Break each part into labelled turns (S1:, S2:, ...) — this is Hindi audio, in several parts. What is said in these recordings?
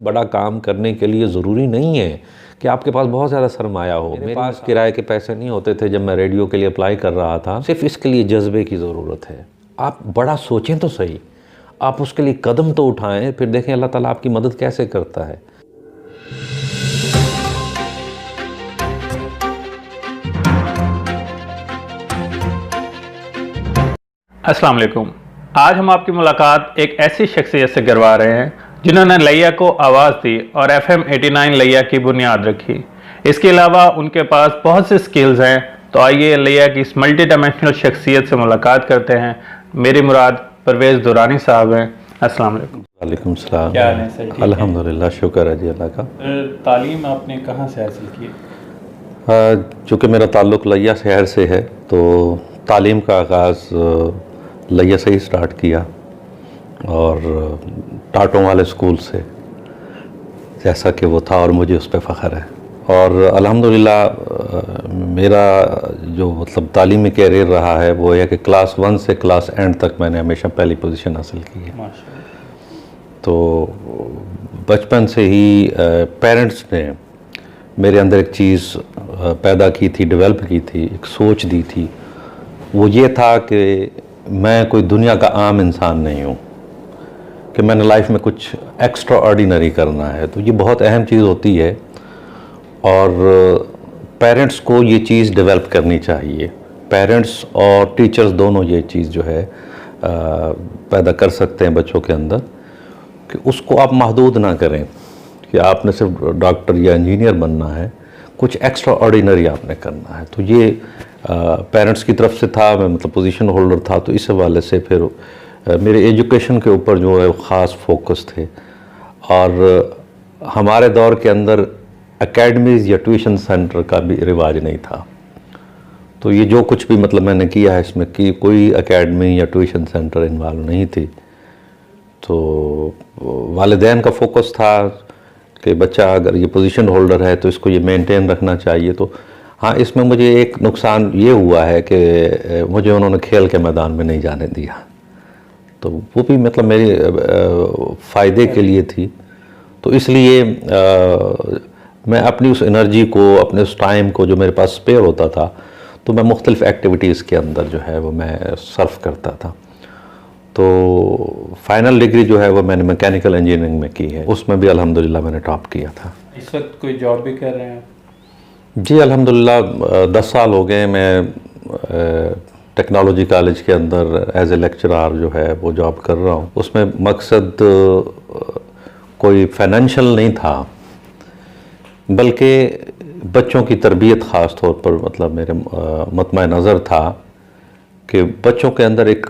S1: बड़ा काम करने के लिए ज़रूरी नहीं है कि आपके पास बहुत ज़्यादा सरमाया हो। मेरे पास किराए के पैसे नहीं होते थे जब मैं रेडियो के लिए अप्लाई कर रहा था। सिर्फ इसके लिए जज्बे की ज़रूरत है। आप बड़ा सोचें तो सही, आप उसके लिए कदम तो उठाएं, फिर देखें अल्लाह ताला आपकी मदद कैसे करता है।
S2: अस्सलाम वालेकुम। आज हम आपकी मुलाकात एक ऐसी शख्सियत से करवा रहे हैं जिन्होंने लैया को आवाज़ दी और FM 89 लैया की बुनियाद रखी। इसके अलावा उनके पास बहुत से स्किल्स हैं। तो आइए लैया की इस मल्टी डायमेंशनल शख्सियत से मुलाकात करते हैं। मेरी मुराद परवेज़ दुरानी साहब हैं। अस्सलाम वालेकुम।
S1: वालेकुम सलाम।
S2: क्या हाल है सर?
S1: अल्हम्दुलिल्लाह, शुक्र है जी अल्लाह का।
S2: तालीम आपने कहाँ से हासिल की?
S1: चूँकि मेरा ताल्लुक़ लैया शहर से है तो तालीम का आगाज़ लैया से ही स्टार्ट किया और टाटों वाले स्कूल से, जैसा कि वो था और मुझे उस पर फ़ख्र है। और अल्हम्दुलिल्लाह मेरा जो मतलब तालीमी कैरियर रहा है वो है कि क्लास 1 से क्लास एंड तक मैंने हमेशा पहली पोजीशन हासिल की है।
S2: माशाअल्लाह।
S1: तो बचपन से ही पेरेंट्स ने मेरे अंदर एक चीज़ पैदा की थी, डेवलप की थी, एक सोच दी थी। वो ये था कि मैं कोई दुनिया का आम इंसान नहीं हूँ, कि मैंने लाइफ में कुछ एक्स्ट्रा ऑर्डिनरी करना है। तो ये बहुत अहम चीज़ होती है और पेरेंट्स को ये चीज़ डेवलप करनी चाहिए। पेरेंट्स और टीचर्स दोनों ये चीज़ जो है पैदा कर सकते हैं बच्चों के अंदर, कि उसको आप महदूद ना करें कि आपने सिर्फ डॉक्टर या इंजीनियर बनना है, कुछ एक्स्ट्रा ऑर्डिनरी आपने करना है। तो ये पेरेंट्स की तरफ से था, मैं मतलब पोजीशन होल्डर था, तो इस हवाले से फिर मेरे एजुकेशन के ऊपर जो है ख़ास फोकस थे। और हमारे दौर के अंदर एकेडमीज़ या ट्यूशन सेंटर का भी रिवाज नहीं था। तो ये जो कुछ भी मतलब मैंने किया है इसमें कि कोई एकेडमी या ट्यूशन सेंटर इन्वॉल्व नहीं थी। तो वालिदैन का फोकस था कि बच्चा अगर ये पोजीशन होल्डर है तो इसको ये मेंटेन रखना चाहिए। तो हाँ, इसमें मुझे एक नुकसान ये हुआ है कि मुझे उन्होंने खेल के मैदान में नहीं जाने दिया। तो वो भी मतलब मेरे फ़ायदे के लिए थी। तो इसलिए मैं अपनी उस एनर्जी को, अपने उस टाइम को जो मेरे पास स्पेयर होता था, तो मैं मुख्तलिफ एक्टिविटीज़ के अंदर जो है वो मैं सर्व करता था। तो फाइनल डिग्री जो है वो मैंने मैकेनिकल इंजीनियरिंग में की है, उसमें भी अल्हम्दुलिल्लाह मैंने टॉप किया था।
S2: इस वक्त कोई जॉब भी कर रहे हैं?
S1: जी अल्हम्दुलिल्लाह 10 साल हो गए मैं टेक्नोलॉजी कॉलेज के अंदर एज ए लेक्चरर जो है वो जॉब कर रहा हूँ। उसमें मकसद कोई फाइनेंशियल नहीं था, बल्कि बच्चों की तरबियत ख़ास तौर पर मतलब मेरे मतमा नज़र था कि बच्चों के अंदर एक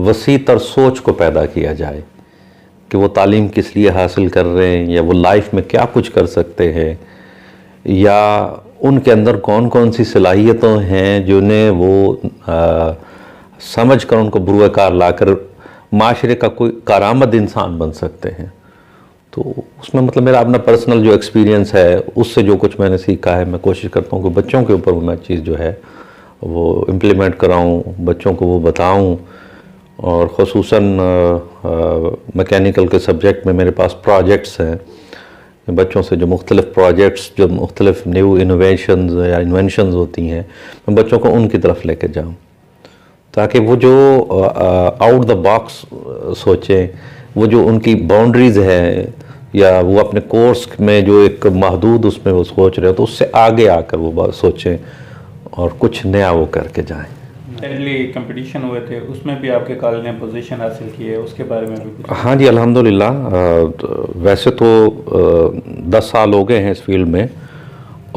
S1: वसी तर सोच को पैदा किया जाए कि वो तालीम किस लिए हासिल कर रहे हैं, या वो लाइफ में क्या कुछ कर सकते हैं, या उनके अंदर कौन कौन सी सलाहियतें हैं जिन्हें वो समझ कर उनको बुरुएकार लाकर माशरे का कोई कारआमद इंसान बन सकते हैं। तो उसमें मतलब मेरा अपना पर्सनल जो एक्सपीरियंस है उससे जो कुछ मैंने सीखा है, मैं कोशिश करता हूँ कि बच्चों के ऊपर मैं चीज़ जो है वो इम्प्लीमेंट कराऊँ, बच्चों को वो बताऊँ। और ख़ुसूसन मैकेनिकल के सब्जेक्ट में मेरे पास प्रोजेक्ट्स हैं, बच्चों से जो मुख्तलिफ़ प्रोजेक्ट्स, जो मुख्तलिफ़ न्यू इनोवेशंस या इन्वेंशंस होती हैं, मैं बच्चों को उनकी तरफ लेके जाऊँ, ताकि वो जो आउट द बॉक्स सोचें, वो जो उनकी बाउंड्रीज़ हैं या वो अपने कोर्स में जो एक महदूद उसमें वो सोच रहे हो, तो उससे आगे आकर वो बात सोचें और कुछ नया वो करके जाएं।
S2: पहले कंपटीशन हुए थे, उसमें भी आपके कॉलेज ने पोजीशन हासिल की है, उसके बारे में भी कुछ?
S1: हाँ जी अल्हम्दुलिल्लाह। वैसे तो 10 साल हो गए हैं इस फील्ड में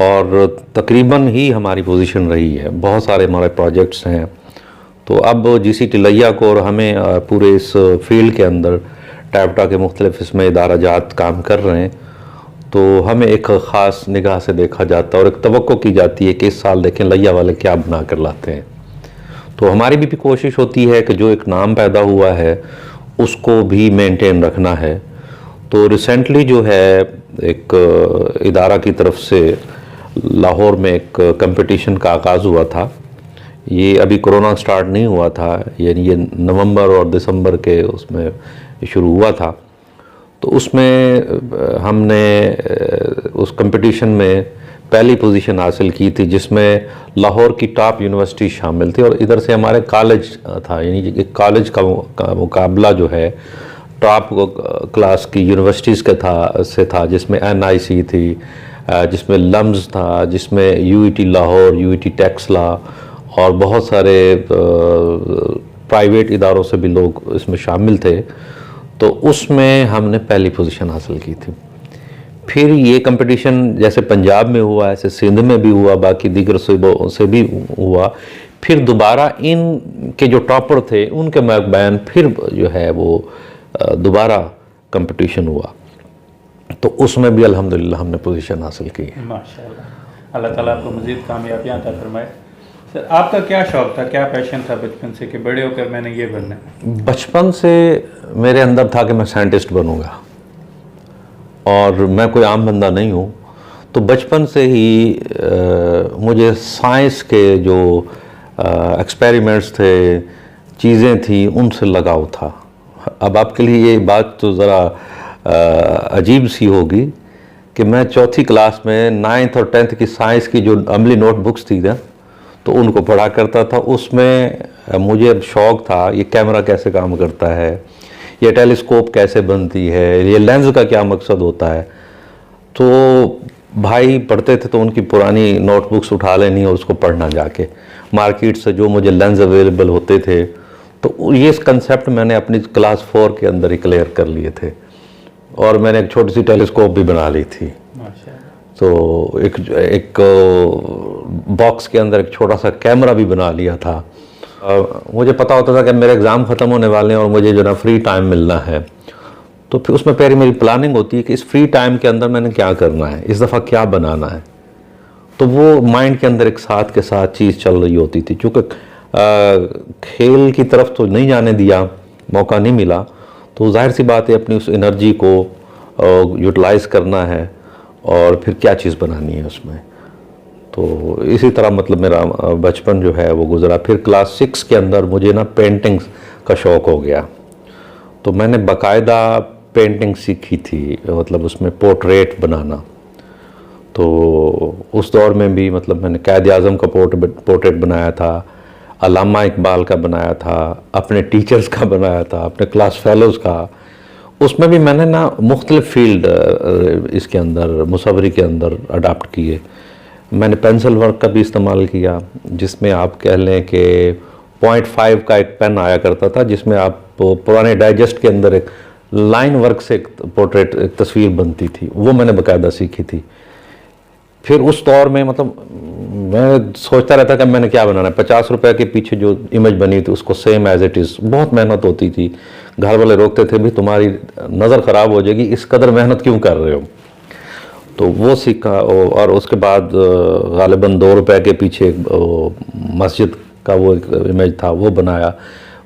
S1: और तकरीबन ही हमारी पोजीशन रही है। बहुत सारे हमारे प्रोजेक्ट्स हैं। तो अब GCT लैया को और हमें पूरे इस फील्ड के अंदर टैप्टा के मुख्तलिफ इसमें इदारा जात काम कर रहे हैं, तो हमें एक ख़ास निगाह से देखा जाता है और एक तवक्को की जाती है कि इस साल देखें लैया वाले क्या बना कर लाते हैं। तो हमारी भी कोशिश होती है कि जो एक नाम पैदा हुआ है उसको भी मेंटेन रखना है। तो रिसेंटली जो है एक इदारा की तरफ से लाहौर में एक कंपटीशन का आगाज़ हुआ था। ये अभी कोरोना स्टार्ट नहीं हुआ था, यानी ये नवंबर और दिसंबर के उसमें शुरू हुआ था। तो उसमें हमने उस कंपटीशन में पहली पोजीशन हासिल की थी, जिसमें लाहौर की टॉप यूनिवर्सिटी शामिल थी और इधर से हमारे कॉलेज था, यानी कि कॉलेज का मुकाबला जो है टॉप क्लास की यूनिवर्सिटीज़ से था, जिसमें NIC थी, जिसमें लम्स था, जिसमें UET लाहौर, UET टेक्सला और बहुत सारे प्राइवेट इदारों से भी लोग इसमें शामिल थे। तो उसमें हमने पहली पोजीशन हासिल की थी। फिर ये कंपटीशन जैसे पंजाब में हुआ, ऐसे सिंध में भी हुआ, बाकी दीगर सूबों से भी हुआ। फिर दोबारा इन के जो टॉपर थे उनके माबैन फिर जो है वो दोबारा कंपटीशन हुआ, तो उसमें भी अल्हम्दुलिल्लाह हमने पोजीशन हासिल की है।
S2: माशाल्लाह, अल्लाह ताला आपको मज़ीद कामयाबियाँ अता फरमाए। सर, आपका क्या शौक़ था, क्या पैशन था बचपन से कि बड़े होकर मैंने ये बनना है?
S1: बचपन से मेरे अंदर था कि मैं साइंटिस्ट बनूंगा, और मैं कोई आम बंदा नहीं हूँ। तो बचपन से ही मुझे साइंस के जो एक्सपेरिमेंट्स थे, चीज़ें थी, उनसे लगाव था। अब आपके लिए ये बात तो ज़रा अजीब सी होगी कि मैं चौथी क्लास में 9th और 10th की साइंस की जो अमली नोटबुक्स थी ना, तो उनको पढ़ा करता था। उसमें मुझे शौक़ था ये कैमरा कैसे काम करता है, ये टेलीस्कोप कैसे बनती है, ये लेंस का क्या मकसद होता है। तो भाई पढ़ते थे तो उनकी पुरानी नोटबुक्स उठा लेनी और उसको पढ़ना जाके मार्केट से, जो मुझे लेंस अवेलेबल होते थे। तो ये कंसेप्ट मैंने अपनी क्लास 4 के अंदर ही क्लियर कर लिए थे, और मैंने एक छोटी सी टेलीस्कोप भी बना ली थी। तो एक बॉक्स के अंदर एक छोटा सा कैमरा भी बना लिया था। मुझे पता होता था कि मेरे एग्ज़ाम ख़त्म होने वाले हैं और मुझे जो ना फ्री टाइम मिलना है, तो फिर उसमें पहले मेरी प्लानिंग होती है कि इस फ्री टाइम के अंदर मैंने क्या करना है, इस दफ़ा क्या बनाना है। तो वो माइंड के अंदर एक साथ के साथ चीज़ चल रही होती थी। चूँकि खेल की तरफ तो नहीं जाने दिया, मौका नहीं मिला, तो जाहिर सी बात है अपनी उस एनर्जी को यूटिलाइज़ करना है और फिर क्या चीज़ बनानी है उसमें। तो इसी तरह मतलब मेरा बचपन जो है वो गुज़रा। फिर क्लास 6 के अंदर मुझे ना पेंटिंग्स का शौक़ हो गया, तो मैंने बाकायदा पेंटिंग सीखी थी, मतलब उसमें पोर्ट्रेट बनाना। तो उस दौर में भी मतलब मैंने कायद आज़म का पोर्ट्रेट बनाया था, अल्लामा इकबाल का बनाया था, अपने टीचर्स का बनाया था, अपने क्लास फेलोज़ का। उसमें भी मैंने ना मुख्तलिफ़ फील्ड इसके अंदर मुसव्वरी के अंदर अडाप्ट किए। मैंने पेंसिल वर्क का भी इस्तेमाल किया, जिसमें आप कह लें कि 0.5 का एक पेन आया करता था, जिसमें आप पुराने डाइजेस्ट के अंदर एक लाइन वर्क से एक पोर्ट्रेट, एक तस्वीर बनती थी, वो मैंने बाकायदा सीखी थी। फिर उस दौर में मतलब मैं सोचता रहता कि मैंने क्या बनाना है। 50 रुपए के पीछे जो इमेज बनी थी उसको सेम एज इट इज़, बहुत मेहनत होती थी। घर वाले रोकते थे, भी तुम्हारी नज़र ख़राब हो जाएगी, इस कदर मेहनत क्यों कर रहे हो। तो वो सीखा, और उसके बाद गालिबन 2 रुपए के पीछे मस्जिद का वो एक इमेज था, वो बनाया।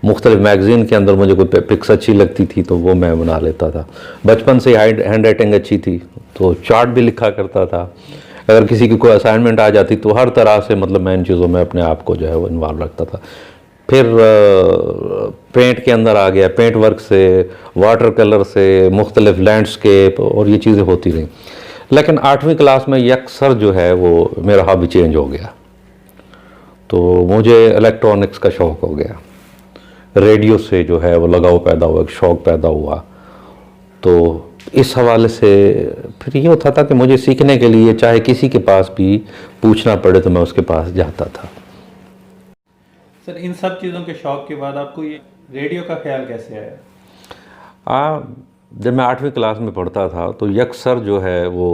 S1: मुख्तलिफ मैगज़ीन के अंदर मुझे कोई पिक्स अच्छी लगती थी तो वो मैं बना लेता था। बचपन से हैंड राइटिंग अच्छी थी, तो चार्ट भी लिखा करता था। अगर किसी की कोई असाइनमेंट आ जाती तो हर तरह से मतलब मैं इन चीज़ों में अपने आप को जो है वो इन्वॉल्व रखता था। फिर पेंट के अंदर आ गया, पेंट वर्क से, वाटर कलर से, मुख्तलिफ लैंडस्केप, और ये चीज़ें होती रहीं। लेकिन 8वीं क्लास में यकसर जो है वो मेरा हॉबी चेंज हो गया, तो मुझे इलेक्ट्रॉनिक्स का शौक़ हो गया। रेडियो से जो है वो लगाव पैदा हुआ, एक शौक़ पैदा हुआ। तो इस हवाले से फिर ये होता था कि मुझे सीखने के लिए चाहे किसी के पास भी पूछना पड़े तो मैं उसके पास जाता था।
S2: सर, इन सब चीज़ों के शौक़ के बाद आपको ये रेडियो का ख्याल कैसे आया?
S1: जब मैं 8वीं क्लास में पढ़ता था तो यकसर जो है वो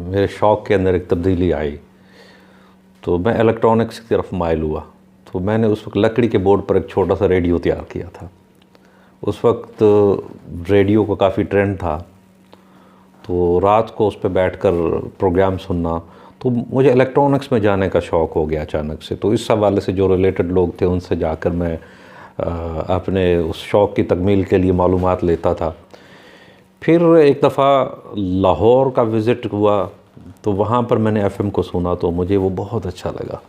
S1: मेरे शौक़ के अंदर एक तब्दीली आई, तो मैं इलेक्ट्रॉनिक्स की तरफ माइल हुआ। तो मैंने उस वक्त लकड़ी के बोर्ड पर एक छोटा सा रेडियो तैयार किया था। उस वक्त रेडियो का काफ़ी ट्रेंड था, तो रात को उस पर बैठकर प्रोग्राम सुनना, तो मुझे इलेक्ट्रॉनिक्स में जाने का शौक़ हो गया अचानक से। तो इस हवाले से जो रिलेटेड लोग थे उनसे जाकर मैं अपने उस शौक़ की तकमील के लिए मालूमात लेता था। फिर एक दफ़ा लाहौर का विज़िट हुआ, तो वहाँ पर मैंने FM को सुना, तो मुझे वो बहुत अच्छा लगा।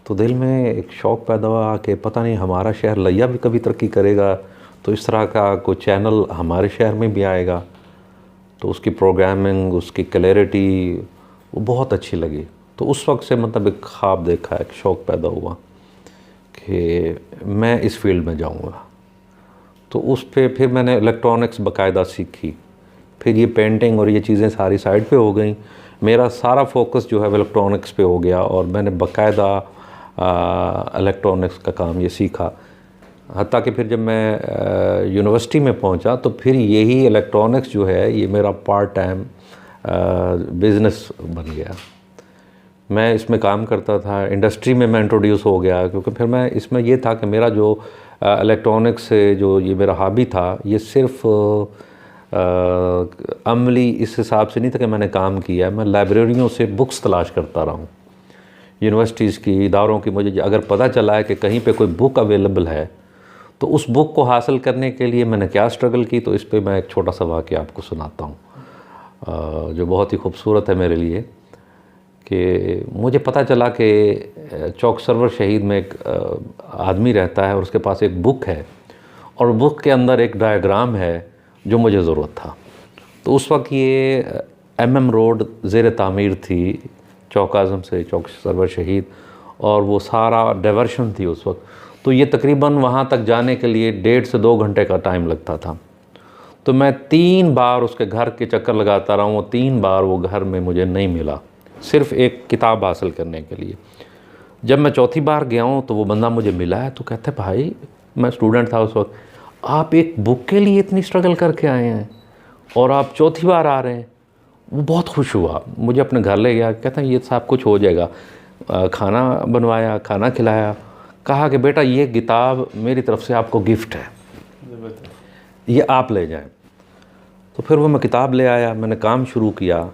S1: तो दिल में एक शौक़ पैदा हुआ कि पता नहीं हमारा शहर लिया भी कभी तरक्की करेगा, तो इस तरह का कोई चैनल हमारे शहर में भी आएगा तो उसकी प्रोग्रामिंग, उसकी क्लैरिटी वो बहुत अच्छी लगी। तो उस वक्त से मतलब एक ख्वाब देखा, एक शौक़ पैदा हुआ कि मैं इस फील्ड में जाऊंगा। तो उस पे फिर मैंने इलेक्ट्रॉनिक्स बाकायदा सीखी, फिर ये पेंटिंग और ये चीज़ें सारी साइड पे हो गई। मेरा सारा फोकस जो है वो इलेक्ट्रॉनिक्स पे हो गया और मैंने बाकायदा इलेक्ट्रॉनिक्स का काम ये सीखा। हत्ता कि फिर जब मैं यूनिवर्सिटी में पहुंचा तो फिर यही इलेक्ट्रॉनिक्स जो है ये मेरा पार्ट टाइम बिज़नेस बन गया। मैं इसमें काम करता था, इंडस्ट्री में मैं इंट्रोड्यूस हो गया, क्योंकि फिर मैं इसमें ये था कि मेरा जो इलेक्ट्रॉनिक्स से जो ये मेरा हॉबी था ये सिर्फ अमली इस हिसाब से नहीं था कि मैंने काम किया है। मैं लाइब्रेरियों से बुक्स तलाश करता रहा हूँ, यूनिवर्सिटीज़ की, इदारों की। मुझे अगर पता चला है कि कहीं पे कोई बुक अवेलेबल है तो उस बुक को हासिल करने के लिए मैंने क्या स्ट्रगल की, तो इस पे मैं एक छोटा सा वाक़या आपको सुनाता हूँ जो बहुत ही खूबसूरत है मेरे लिए। कि मुझे पता चला कि चौक सरवर शहीद में एक आदमी रहता है और उसके पास एक बुक है और बुक के अंदर एक डायग्राम है जो मुझे ज़रूरत था। तो उस वक्त ये MM रोड ज़ेर तामीर थी, चौक आज़म से चौक सरवर शहीद, और वो सारा डाइवर्शन थी उस वक्त। तो ये तकरीबन वहाँ तक जाने के लिए 1.5 से 2 घंटे का टाइम लगता था। तो मैं 3 बार उसके घर के चक्कर लगाता रहा हूँ, 3 बार वो घर में मुझे नहीं मिला, सिर्फ़ एक किताब हासिल करने के लिए। जब मैं चौथी बार गया हूँ तो वो बंदा मुझे मिला है, तो कहते भाई, मैं स्टूडेंट था उस वक्त, आप एक बुक के लिए इतनी स्ट्रगल करके आए हैं और आप चौथी बार आ रहे हैं। वो बहुत खुश हुआ, मुझे अपने घर ले गया, कहता है ये साहब कुछ हो जाएगा। खाना बनवाया, खाना खिलाया, कहा कि बेटा ये किताब मेरी तरफ से आपको गिफ्ट है, ये आप ले जाएं। तो फिर वो मैं किताब ले आया, मैंने काम शुरू किया।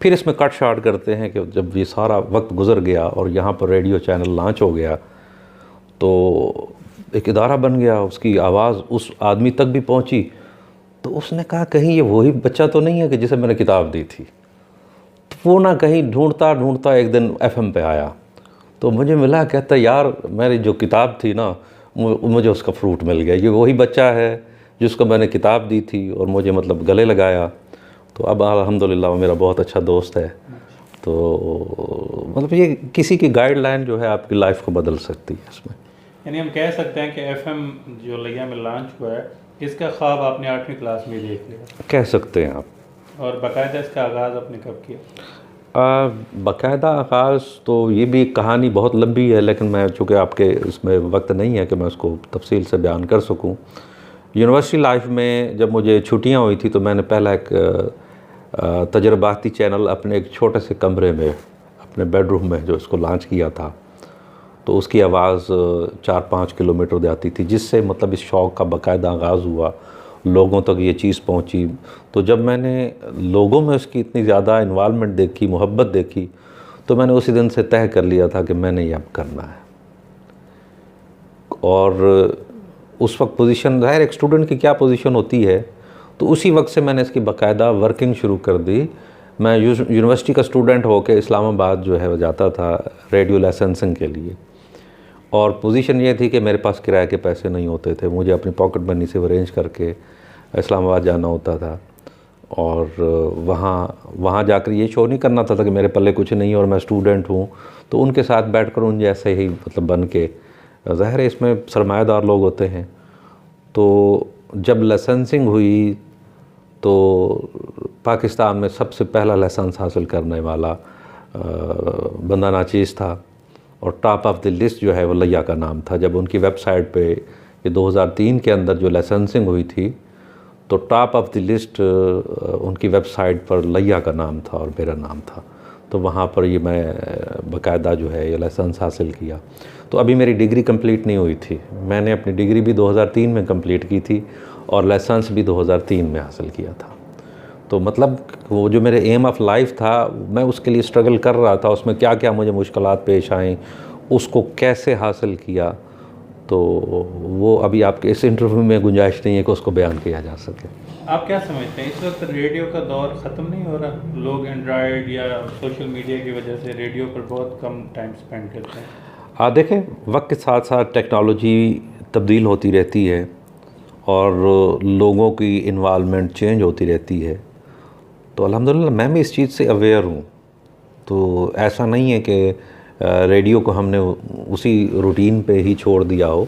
S1: फिर इसमें कट शार्ट करते हैं कि जब ये सारा वक्त गुजर गया और यहाँ पर रेडियो चैनल लॉन्च हो गया तो एक इदारा बन गया, उसकी आवाज़ उस आदमी तक भी पहुँची। तो उसने कहा कहीं ये वही बच्चा तो नहीं है कि जिसे मैंने किताब दी थी। तो वो ना कहीं ढूंढता ढूंढता एक दिन FM पे आया तो मुझे मिला, कहता यार मेरी जो किताब थी ना मुझे उसका फ्रूट मिल गया, ये वही बच्चा है जिसको मैंने किताब दी थी और मुझे मतलब गले लगाया। तो अब अल्हम्दुलिल्लाह वो मेरा बहुत अच्छा दोस्त है। तो मतलब ये किसी की गाइडलाइन जो है आपकी लाइफ को बदल सकती है इसमें।
S2: यानी हम कह सकते हैं कि FM जो लिया में लॉन्च हुआ है, इसका ख्वाब आपने 8वीं क्लास में देख लिया,
S1: कह सकते हैं आप।
S2: और बाकायदा इसका आगाज़ आपने कब किया?
S1: बाकायदा आगाज़ तो ये भी कहानी बहुत लंबी है, लेकिन मैं चूँकि आपके इसमें वक्त नहीं है कि मैं उसको तफसील से बयान कर सकूँ। यूनिवर्सिटी लाइफ में जब मुझे छुट्टियाँ हुई थी तो मैंने पहला एक तजर्बाती चैनल अपने एक छोटे से कमरे में, अपने बेडरूम में जो इसको लॉन्च किया था, तो उसकी आवाज़ 4-5 किलोमीटर जाती थी, जिससे मतलब इस शौक़ का बाकायदा आगाज़ हुआ, लोगों तक ये चीज़ पहुंची। तो जब मैंने लोगों में उसकी इतनी ज़्यादा इन्वॉल्वमेंट देखी, मोहब्बत देखी, तो मैंने उसी दिन से तय कर लिया था कि मैंने ये अब करना है। और उस वक्त पोजीशन, ज़ाहिर एक स्टूडेंट की क्या पोजीशन होती है, तो उसी वक्त से मैंने इसकी बाकायदा वर्किंग शुरू कर दी। मैं यूनिवर्सिटी का स्टूडेंट होकर इस्लामाबाद जो है वो जाता था रेडियो लाइसेंसिंग के लिए, और पोजीशन ये थी कि मेरे पास किराए के पैसे नहीं होते थे, मुझे अपनी पॉकेट मनी से अरेंज करके इस्लामाबाद जाना होता था। और वहाँ जाकर ये शो नहीं करना था कि मेरे पल्ले कुछ नहीं और मैं स्टूडेंट हूँ, तो उनके साथ बैठकर उन जैसे ही मतलब बन के, ज़ाहिर है इसमें सरमायादार लोग होते हैं। तो जब लाइसेंसिंग हुई तो पाकिस्तान में सबसे पहला लाइसेंस हासिल करने वाला बंदा नाचीज़ था, और टॉप ऑफ द लिस्ट जो है वो लिया का नाम था। जब उनकी वेबसाइट पे ये 2003 के अंदर जो लाइसेंसिंग हुई थी, तो टॉप ऑफ द लिस्ट उनकी वेबसाइट पर लिया का नाम था और मेरा नाम था। तो वहाँ पर ये मैं बाकायदा जो है ये लाइसेंस हासिल किया। तो अभी मेरी डिग्री कंप्लीट नहीं हुई थी, मैंने अपनी डिग्री भी 2003 में कंप्लीट की थी और लाइसेंस भी 2003 में हासिल किया था। तो मतलब वो जो मेरे एम ऑफ लाइफ था, मैं उसके लिए स्ट्रगल कर रहा था, उसमें क्या क्या मुझे मुश्किलात पेश आईं, उसको कैसे हासिल किया, तो वो अभी आपके इस इंटरव्यू में गुंजाइश नहीं है कि उसको बयान किया जा सके।
S2: आप क्या समझते हैं, इस वक्त रेडियो का दौर ख़त्म नहीं हो रहा? लोग एंड्रॉयड या सोशल मीडिया की वजह से रेडियो पर बहुत कम टाइम स्पेंड करते हैं।
S1: देखें, वक्त के साथ साथ टेक्नोलॉजी तब्दील होती रहती है और लोगों की इन्वॉल्वमेंट चेंज होती रहती है। तो अल्हम्दुलिल्लाह मैं भी इस चीज़ से अवेयर हूँ। तो ऐसा नहीं है कि रेडियो को हमने उसी रूटीन पे ही छोड़ दिया हो,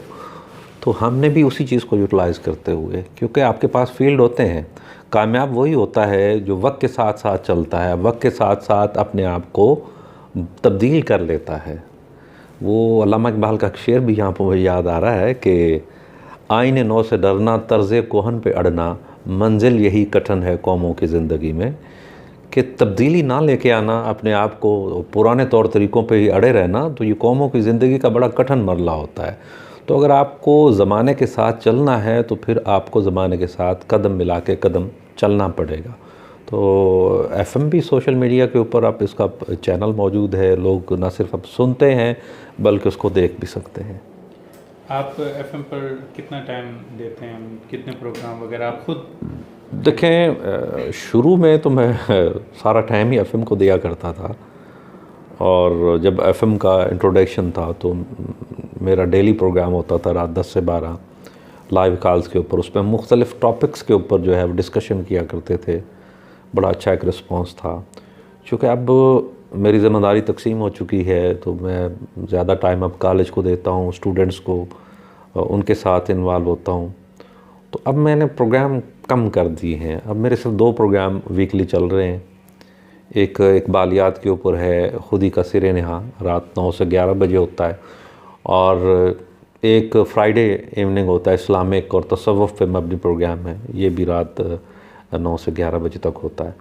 S1: तो हमने भी उसी चीज़ को यूटिलाइज़ करते हुए, क्योंकि आपके पास फील्ड होते हैं। कामयाब वही होता है जो वक्त के साथ साथ चलता है, वक्त के साथ साथ अपने आप को तब्दील कर लेता है। वो अल्लामा इकबाल का शेर भी यहाँ पर मुझे याद आ रहा है कि आईने नौ से डरना, तर्ज़े कोहन पे अड़ना, मंजिल यही कठिन है कौमों की ज़िंदगी में। कि तब्दीली ना लेके आना, अपने आप को पुराने तौर तरीक़ों पे ही अड़े रहना, तो ये कौमों की ज़िंदगी का बड़ा कठिन मरला होता है। तो अगर आपको ज़माने के साथ चलना है तो फिर आपको ज़माने के साथ कदम मिला के कदम चलना पड़ेगा। तो एफ़एम भी सोशल मीडिया के ऊपर आप इसका चैनल मौजूद है, लोग ना सिर्फ अब सुनते हैं बल्कि उसको देख भी सकते हैं।
S2: आप एफएम पर कितना टाइम देते हैं, कितने प्रोग्राम वगैरह आप खुद?
S1: देखें, शुरू में तो मैं सारा टाइम ही एफ़एम को दिया करता था, और जब एफ़एम का इंट्रोडक्शन था तो मेरा डेली प्रोग्राम होता था रात 10 से 12 लाइव कॉल्स के ऊपर। उसमें मुख्तलिफ़ टॉपिक्स के ऊपर जो है वो डिस्कशन किया करते थे। बड़ा अच्छा एक रिस्पॉन्स था। चूँकि अब मेरी ज़िम्मेदारी तकसीम हो चुकी है तो मैं ज़्यादा टाइम अब कॉलेज को देता हूँ, स्टूडेंट्स को उनके साथ इन्वॉल्व होता हूँ। तो अब मैंने प्रोग्राम कम कर दिए हैं। अब मेरे सिर्फ 2 प्रोग्राम वीकली चल रहे हैं। एक इकबालियात के ऊपर है, खुदी का सिरे नेहा, रात 9 से 11 बजे होता है, और एक फ्राइडे इवनिंग होता है, इस्लामिक और तसव्वुफ़ पे मबनी प्रोग्राम है, ये भी रात 9 से 11 बजे तक होता है।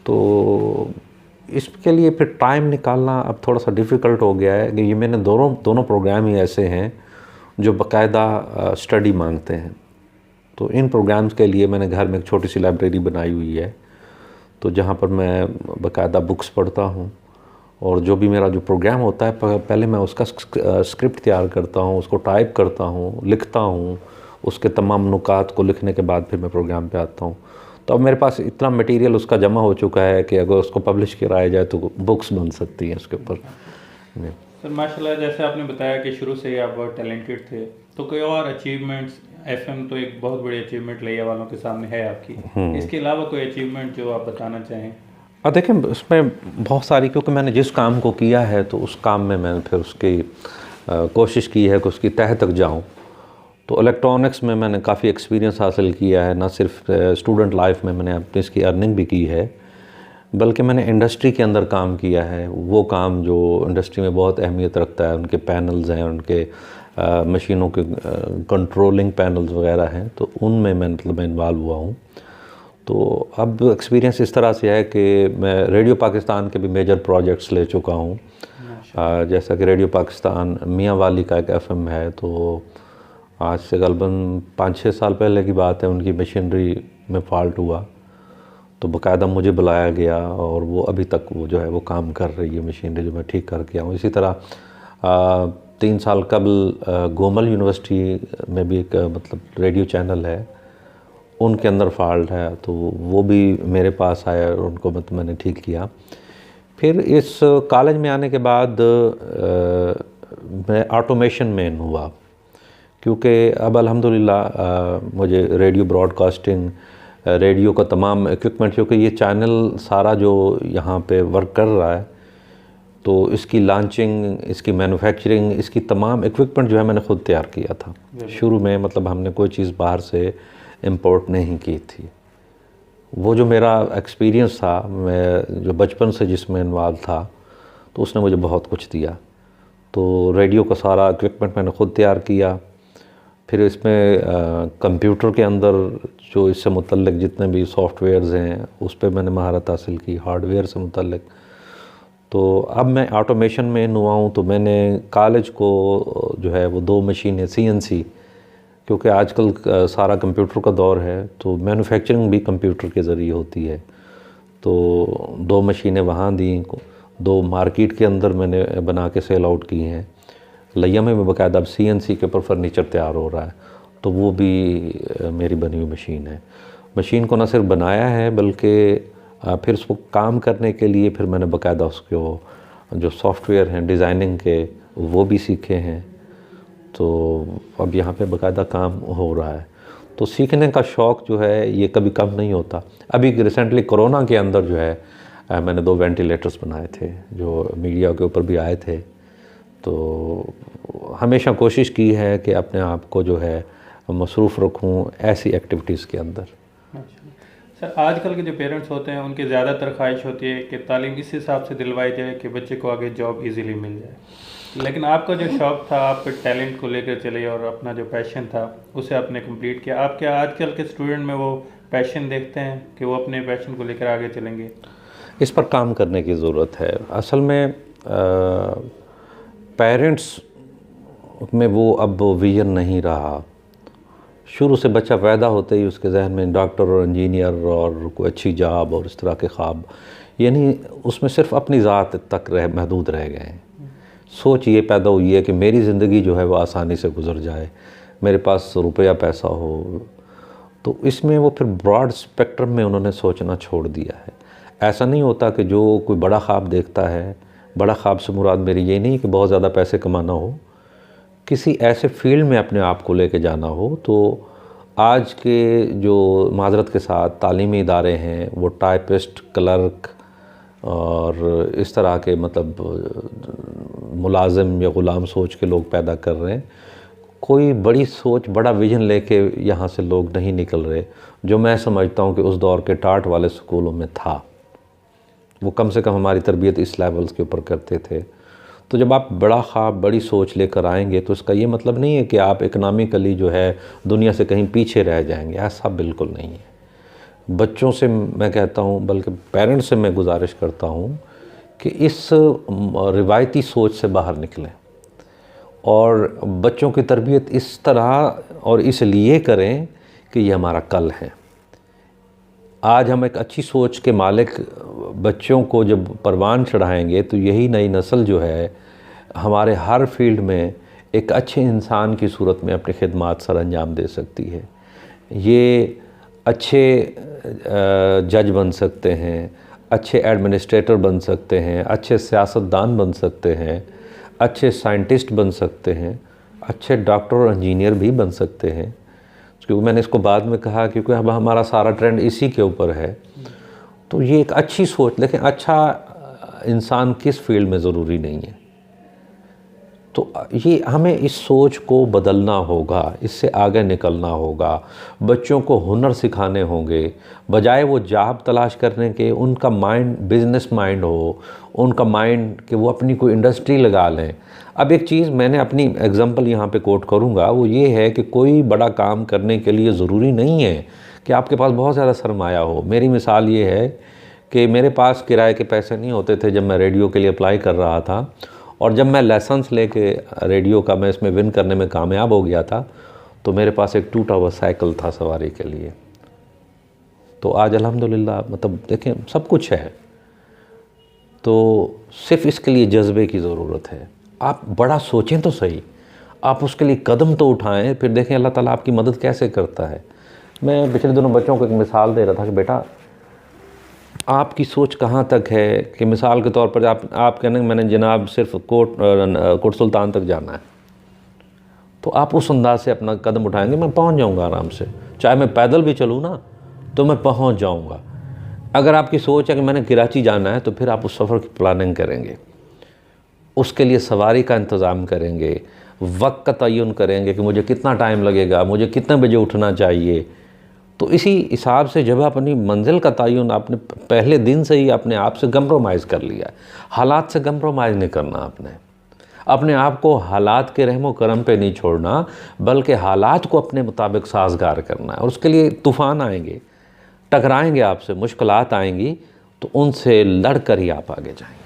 S1: तो इसके लिए फिर टाइम निकालना अब थोड़ा सा डिफ़िकल्ट हो गया है कि ये मैंने दोनों प्रोग्राम ही ऐसे हैं जो बाकायदा स्टडी मांगते हैं। तो इन प्रोग्राम्स के लिए मैंने घर में एक छोटी सी लाइब्रेरी बनाई हुई है, तो जहाँ पर मैं बाकायदा बुक्स पढ़ता हूँ, और जो भी मेरा जो प्रोग्राम होता है पहले मैं उसका स्क्रिप्ट तैयार करता हूँ, उसको टाइप करता हूँ, लिखता हूँ, उसके तमाम नुकात को लिखने के बाद फिर मैं प्रोग्राम पे आता हूँ। तो अब मेरे पास इतना मटेरियल उसका जमा हो चुका है कि अगर उसको पब्लिश कराया जाए तो बुक्स बन सकती हैं उसके ऊपर।
S2: सर माशाल्लाह, जैसे आपने बताया कि शुरू से ही आप बहुत टैलेंटेड थे, तो कोई और अचीवमेंट्स? एफएम तो एक बहुत बड़ी अचीवमेंट लिया वालों के सामने है आपकी, इसके अलावा कोई अचीवमेंट जो आप बताना चाहें?
S1: देखें, इसमें बहुत सारी, क्योंकि मैंने जिस काम को किया है तो उस काम में मैंने फिर उसकी कोशिश की है कि उसकी तह तक जाऊं। तो इलेक्ट्रॉनिक्स में मैंने काफ़ी एक्सपीरियंस हासिल किया है। ना सिर्फ स्टूडेंट लाइफ में मैंने अपनी इसकी अर्निंग भी की है, बल्कि मैंने इंडस्ट्री के अंदर काम किया है। वो काम जो इंडस्ट्री में बहुत अहमियत रखता है, उनके पैनल्स हैं, उनके मशीनों के कंट्रोलिंग पैनल्स वगैरह हैं, तो उनमें मैं मतलब इन्वॉल्व हुआ हूँ। तो अब एक्सपीरियंस इस तरह से है कि मैं रेडियो पाकिस्तान के भी मेजर प्रोजेक्ट्स ले चुका हूँ। जैसा कि रेडियो पाकिस्तान मियाँ वाली का एक एफएम है, तो आज से गलबन 5-6 साल पहले की बात है, उनकी मशीनरी में फ़ॉल्ट हुआ तो बाकायदा मुझे बुलाया गया, और वो अभी तक वो जो है वो काम कर रही है मशीनरी, जो मैं ठीक करके आऊँ। इसी तरह 3 साल कबल गोमल यूनिवर्सिटी में भी एक मतलब रेडियो चैनल है, उनके अंदर फ़ॉल्ट है, तो वो भी मेरे पास आया और उनको मतलब मैंने ठीक किया। फिर इस कॉलेज में आने के बाद मैं ऑटोमेशन में हुआ, क्योंकि अब अल्हम्दुलिल्लाह मुझे रेडियो ब्रॉडकास्टिंग, रेडियो का तमाम इक्विपमेंट, क्योंकि ये चैनल सारा जो यहाँ पे वर्क कर रहा है, तो इसकी लॉन्चिंग, इसकी मैन्युफैक्चरिंग, इसकी तमाम इक्विपमेंट जो है मैंने ख़ुद तैयार किया था शुरू में। मतलब हमने कोई चीज़ बाहर से इंपोर्ट नहीं की थी। वो जो मेरा एक्सपीरियंस था, मैं जो बचपन से जिसमें इन्वॉल्व था, तो उसने मुझे बहुत कुछ दिया। तो रेडियो का सारा इक्विपमेंट मैंने ख़ुद तैयार किया। फिर इसमें कंप्यूटर के अंदर जो इससे मुतल्लिक जितने भी सॉफ्टवेयर्स हैं उस पर मैंने महारत हासिल की, हार्डवेयर से मुतल्लिक। तो अब मैं ऑटोमेशन में हुआ हूँ। तो मैंने कॉलेज को जो है वो 2 मशीनें CNC, क्योंकि आजकल सारा कंप्यूटर का दौर है, तो मैन्युफैक्चरिंग भी कंप्यूटर के ज़रिए होती है, तो 2 मशीनें वहाँ दी, 2 मार्केट के अंदर मैंने बना के सेल आउट की हैं। लिया में बाकायदा अब CNC के ऊपर फर्नीचर तैयार हो रहा है, तो वो भी मेरी बनी हुई मशीन है। मशीन को न सिर्फ बनाया है बल्कि फिर उसको काम करने के लिए फिर मैंने बाकायदा उसको जो सॉफ्टवेयर हैं डिज़ाइनिंग के, वो भी सीखे हैं। तो अब यहाँ पे बाकायदा काम हो रहा है। तो सीखने का शौक़ जो है ये कभी कम नहीं होता। अभी रिसेंटली कोरोना के अंदर जो है मैंने 2 वेंटिलेटर्स बनाए थे जो मीडिया के ऊपर भी आए थे। तो हमेशा कोशिश की है कि अपने आप को जो है मसरूफ़ रखूं ऐसी एक्टिविटीज़ के अंदर।
S2: सर, आजकल के जो पेरेंट्स होते हैं उनकी ज़्यादातर ख्वाहिश होती है कि तालीम इस हिसाब से दिलवाई जाए कि बच्चे को आगे जॉब इजीली मिल जाए, लेकिन आपका जो शौक़ था, आप टैलेंट को लेकर चले और अपना जो पैशन था उसे आपने कंप्लीट किया। आप क्या आजकल के स्टूडेंट में वो पैशन देखते हैं कि वो अपने पैशन को लेकर आगे चलेंगे?
S1: इस पर काम करने की ज़रूरत है। असल में पेरेंट्स में वो अब विजन नहीं रहा। शुरू से बच्चा पैदा होते ही उसके जहन में डॉक्टर और इंजीनियर और कोई अच्छी जॉब और इस तरह के ख्वाब, यानी उसमें सिर्फ अपनी ज़ात तक महदूद रह गए हैं। सोच ये पैदा हुई है कि मेरी ज़िंदगी जो है वो आसानी से गुजर जाए, मेरे पास रुपया पैसा हो। तो इसमें वो फिर ब्रॉड स्पेक्ट्रम में उन्होंने सोचना छोड़ दिया है। ऐसा नहीं होता कि जो कोई बड़ा ख्वाब देखता है, बड़ा ख्वाब से मुराद मेरी ये नहीं कि बहुत ज़्यादा पैसे कमाना हो, किसी ऐसे फील्ड में अपने आप को लेके जाना हो। तो आज के जो माजरत के साथ तालीमी इदारे हैं वो टाइपिस्ट, क्लर्क और इस तरह के मतलब मुलाजिम या ग़ुलाम सोच के लोग पैदा कर रहे हैं। कोई बड़ी सोच, बड़ा विजन लेके यहाँ से लोग नहीं निकल रहे, जो मैं समझता हूँ कि उस दौर के टाट वाले स्कूलों में था। वो कम से कम हमारी तरबियत इस लेवल्स के ऊपर करते थे। तो जब आप बड़ा ख्वाब, बड़ी सोच लेकर आएंगे तो इसका ये मतलब नहीं है कि आप इकनॉमिकली जो है दुनिया से कहीं पीछे रह जाएंगे, ऐसा बिल्कुल नहीं है। बच्चों से मैं कहता हूँ, बल्कि पेरेंट्स से मैं गुजारिश करता हूँ कि इस रिवायती सोच से बाहर निकलें और बच्चों की तरबियत इस तरह और इसलिए करें कि ये हमारा कल है। आज हम एक अच्छी सोच के मालिक बच्चों को जब परवान चढ़ाएंगे तो यही नई नस्ल जो है हमारे हर फील्ड में एक अच्छे इंसान की सूरत में अपनी खिदमात सर अंजाम दे सकती है। ये अच्छे जज बन सकते हैं, अच्छे एडमिनिस्ट्रेटर बन सकते हैं, अच्छे सियासतदान बन सकते हैं, अच्छे साइंटिस्ट बन सकते हैं, अच्छे डॉक्टर और इंजीनियर भी बन सकते हैं। क्योंकि मैंने इसको बाद में कहा क्योंकि अब हमारा सारा ट्रेंड इसी के ऊपर है। तो ये एक अच्छी सोच, लेकिन अच्छा इंसान किस फील्ड में ज़रूरी नहीं है। तो ये हमें इस सोच को बदलना होगा, इससे आगे निकलना होगा। बच्चों को हुनर सिखाने होंगे, बजाय वो जॉब तलाश करने के उनका माइंड बिजनेस माइंड हो, उनका माइंड कि वो अपनी कोई इंडस्ट्री लगा लें। अब एक चीज़ मैंने अपनी एग्जांपल यहाँ पे कोट करूँगा, वो ये है कि कोई बड़ा काम करने के लिए ज़रूरी नहीं है कि आपके पास बहुत ज़्यादा सरमाया हो। मेरी मिसाल ये है कि मेरे पास किराए के पैसे नहीं होते थे जब मैं रेडियो के लिए अप्लाई कर रहा था, और जब मैं लाइसेंस लेके रेडियो का मैं इसमें विन करने में कामयाब हो गया था तो मेरे पास एक टूटा हुआ साइकिल था सवारी के लिए। तो आज अल्हम्दुलिल्लाह मतलब देखें सब कुछ है। तो सिर्फ इसके लिए जज्बे की ज़रूरत है। आप बड़ा सोचें तो सही, आप उसके लिए कदम तो उठाएं, फिर देखें अल्लाह ताला आपकी मदद कैसे करता है। मैं पिछले दिनों बच्चों को एक मिसाल दे रहा था कि बेटा आपकी सोच कहाँ तक है कि मिसाल के तौर पर आप कहने मैंने जनाब सिर्फ कोट सुल्तान तक जाना है, तो आप उस अंदाज से अपना कदम उठाएंगे, मैं पहुँच जाऊँगा आराम से, चाहे मैं पैदल भी चलूँ ना तो मैं पहुँच जाऊँगा। अगर आपकी सोच है कि मैंने कराची जाना है तो फिर आप उस सफ़र की प्लानिंग करेंगे, उसके लिए सवारी का इंतज़ाम करेंगे, वक्त का तयन करेंगे कि मुझे कितना टाइम लगेगा, मुझे कितने बजे उठना चाहिए। तो इसी हिसाब से जब अपनी मंजिल का तयन आपने पहले दिन से ही अपने आप से कंप्रोमाइज़ कर लिया, हालात से कंप्रोमाइज़ नहीं करना, आपने अपने आप को हालात के रहमो करम पे नहीं छोड़ना, बल्कि हालात को अपने मुताबिक साजगार करना है। और उसके लिए तूफ़ान आएंगे, टकराएंगे आपसे, मुश्किलात आएंगी, तो उनसे लड़ कर ही आप आगे जाएंगे।